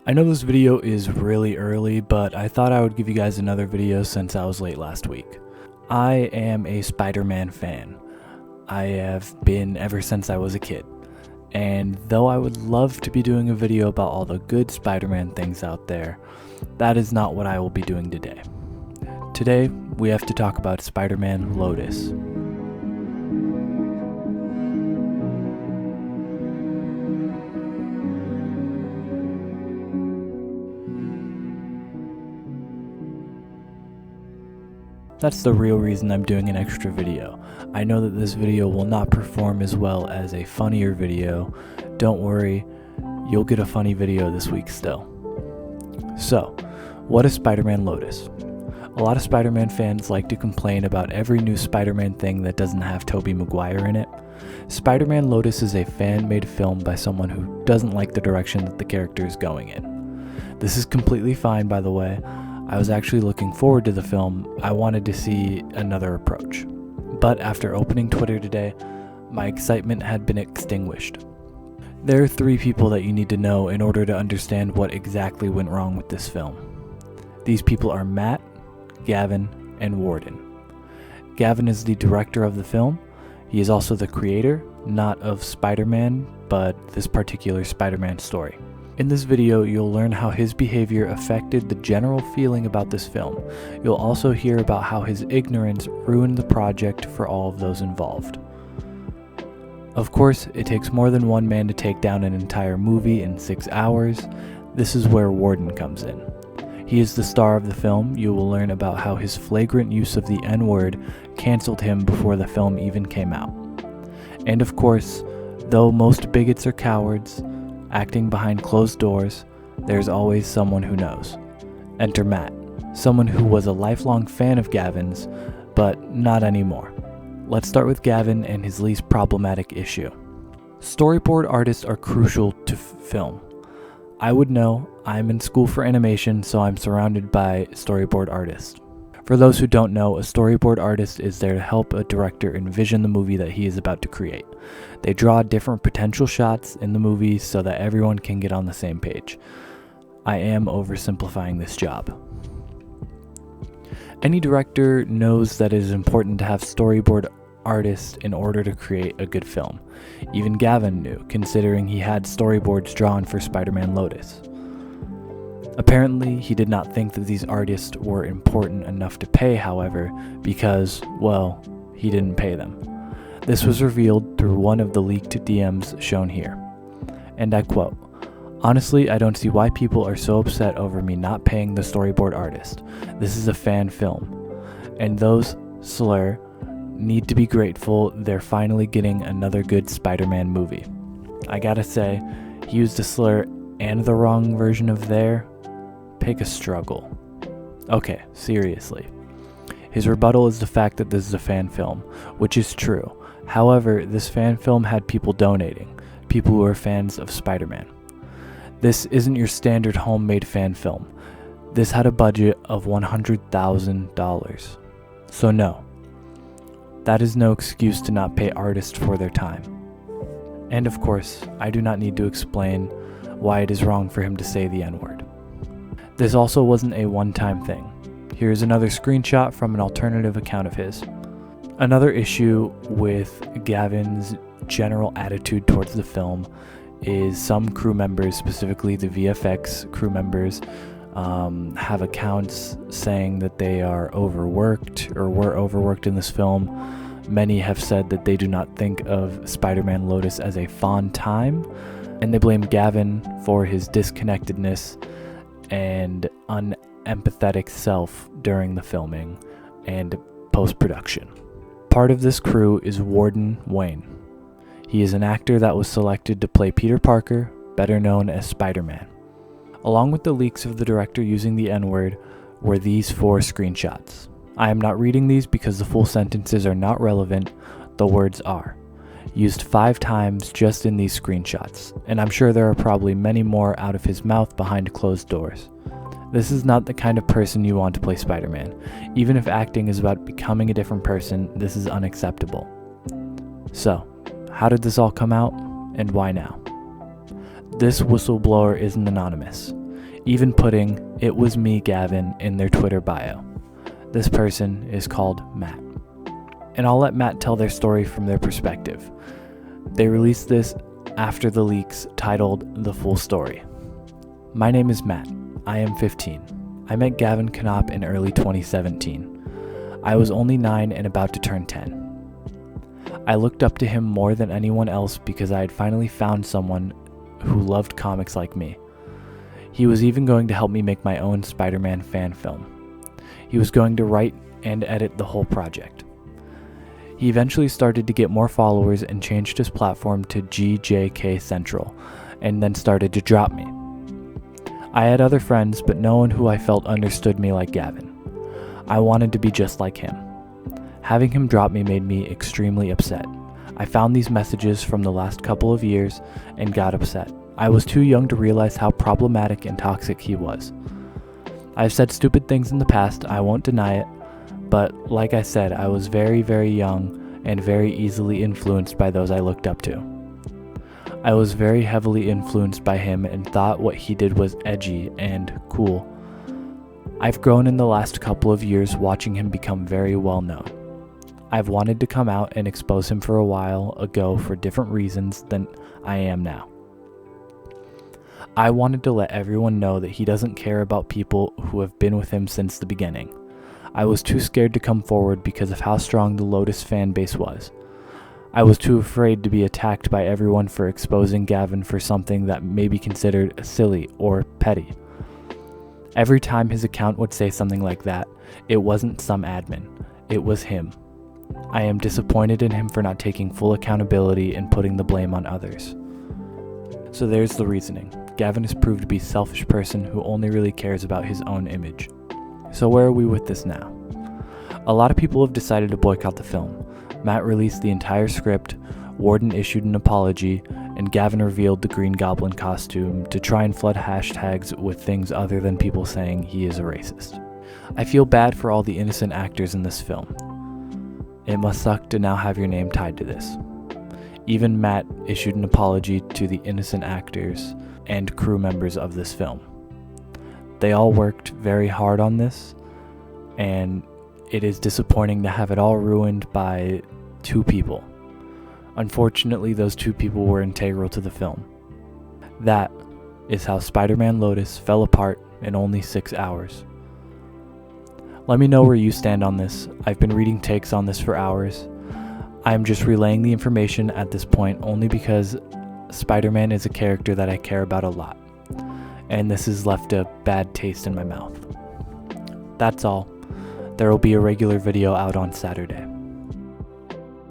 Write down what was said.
I know this video is really early, but I thought I would give you guys another video since I was late last week. I am a Spider-Man fan. I have been ever since I was a kid. And though I would love to be doing a video about all the good Spider-Man things out there, that is not what I will be doing today. Today, we have to talk about Spider-Man Lotus. That's the real reason I'm doing an extra video. I know that this video will not perform as well as a funnier video. Don't worry, you'll get a funny video this week still. So, what is Spider-Man Lotus? A lot of Spider-Man fans like to complain about every new Spider-Man thing that doesn't have Tobey Maguire in it. Spider-Man Lotus is a fan-made film by someone who doesn't like the direction that the character is going in. This is completely fine, by the way. I was actually looking forward to the film. I wanted to see another approach. But after opening Twitter today, my excitement had been extinguished. There are 3 people that you need to know in order to understand what exactly went wrong with this film. These people are Matt, Gavin, and Warden. Gavin is the director of the film. He is also the creator, not of Spider-Man, but this particular Spider-Man story. In this video, you'll learn how his behavior affected the general feeling about this film. You'll also hear about how his ignorance ruined the project for all of those involved. Of course, it takes more than one man to take down an entire movie in 6 hours. This is where Warden comes in. He is the star of the film. You will learn about how his flagrant use of the N-word canceled him before the film even came out. And of course, though most bigots are cowards, acting behind closed doors, there's always someone who knows. Enter Matt, someone who was a lifelong fan of Gavin's, but not anymore. Let's start with Gavin and his least problematic issue. Storyboard artists are crucial to film. I would know. I'm in school for animation, so I'm surrounded by storyboard artists. For those who don't know, a storyboard artist is there to help a director envision the movie that he is about to create. They draw different potential shots in the movie so that everyone can get on the same page. I am oversimplifying this job. Any director knows that it is important to have storyboard artists in order to create a good film. Even Gavin knew, considering he had storyboards drawn for Spider-Man Lotus. Apparently, he did not think that these artists were important enough to pay, however, because, well, he didn't pay them. This was revealed through one of the leaked DMs shown here. And I quote, "Honestly, I don't see why people are so upset over me not paying the storyboard artist. This is a fan film. And those slur need to be grateful they're finally getting another good Spider-Man movie." I gotta say, he used a slur and the wrong version of there. Pick a struggle. Okay, seriously. His rebuttal is the fact that this is a fan film, which is true. However, this fan film had people donating, people who are fans of Spider-Man. This isn't your standard homemade fan film. This had a budget of $100,000. So no, that is no excuse to not pay artists for their time. And of course, I do not need to explain why it is wrong for him to say the N-word. This also wasn't a one-time thing. Here's another screenshot from an alternative account of his. Another issue with Gavin's general attitude towards the film is some crew members, specifically the VFX crew members, have accounts saying that they are overworked or were overworked in this film. Many have said that they do not think of Spider-Man Lotus as a fun time, and they blame Gavin for his disconnectedness and unempathetic self during the filming and post-production. Part of this crew is Warden Wayne. He is an actor that was selected to play Peter Parker, better known as Spider-Man. Along with the leaks of the director using the N-word were these 4 screenshots. I am not reading these because the full sentences are not relevant, the words are. Used 5 times just in these screenshots, and I'm sure there are probably many more out of his mouth behind closed doors. This is not the kind of person you want to play Spider-Man. Even if acting is about becoming a different person, this is unacceptable. So, how did this all come out, and why now? This whistleblower isn't anonymous. even putting "It was me, Gavin" in their Twitter bio. This person is called Matt. And I'll let Matt tell their story from their perspective. They released this after the leaks titled "The Full Story." My name is Matt. I am 15. I met Gavin Knopp in early 2017. I was only 9 and about to turn 10. I looked up to him more than anyone else because I had finally found someone who loved comics like me. He was even going to help me make my own Spider-Man fan film. He was going to write and edit the whole project. He eventually started to get more followers and changed his platform to GJK Central, and then started to drop me. I had other friends, but no one who I felt understood me like Gavin. I wanted to be just like him. Having him drop me made me extremely upset. I found these messages from the last couple of years and got upset. I was too young to realize how problematic and toxic he was. I've said stupid things in the past, I won't deny it, but like I said, I was very, very young and very easily influenced by those I looked up to. I was very heavily influenced by him and thought what he did was edgy and cool. I've grown in the last couple of years watching him become very well known. I've wanted to come out and expose him for a while ago for different reasons than I am now. I wanted to let everyone know that he doesn't care about people who have been with him since the beginning. I was too scared to come forward because of how strong the Lotus fan base was. I was too afraid to be attacked by everyone for exposing Gavin for something that may be considered silly or petty. Every time his account would say something like that, it wasn't some admin, it was him. I am disappointed in him for not taking full accountability and putting the blame on others. So there's the reasoning. Gavin has proved to be a selfish person who only really cares about his own image. So where are we with this now? A lot of people have decided to boycott the film. Matt released the entire script, Warden issued an apology, and Gavin revealed the Green Goblin costume to try and flood hashtags with things other than people saying he is a racist. I feel bad for all the innocent actors in this film. It must suck to now have your name tied to this. Even Matt issued an apology to the innocent actors and crew members of this film. They all worked very hard on this, and it is disappointing to have it all ruined by 2 people. Unfortunately, those 2 people were integral to the film. That is how Spider-Man Lotus fell apart in only 6 hours. Let me know where you stand on this. I've been reading takes on this for hours. I am just relaying the information at this point only because Spider-Man is a character that I care about a lot, and this has left a bad taste in my mouth. That's all. There will be a regular video out on Saturday.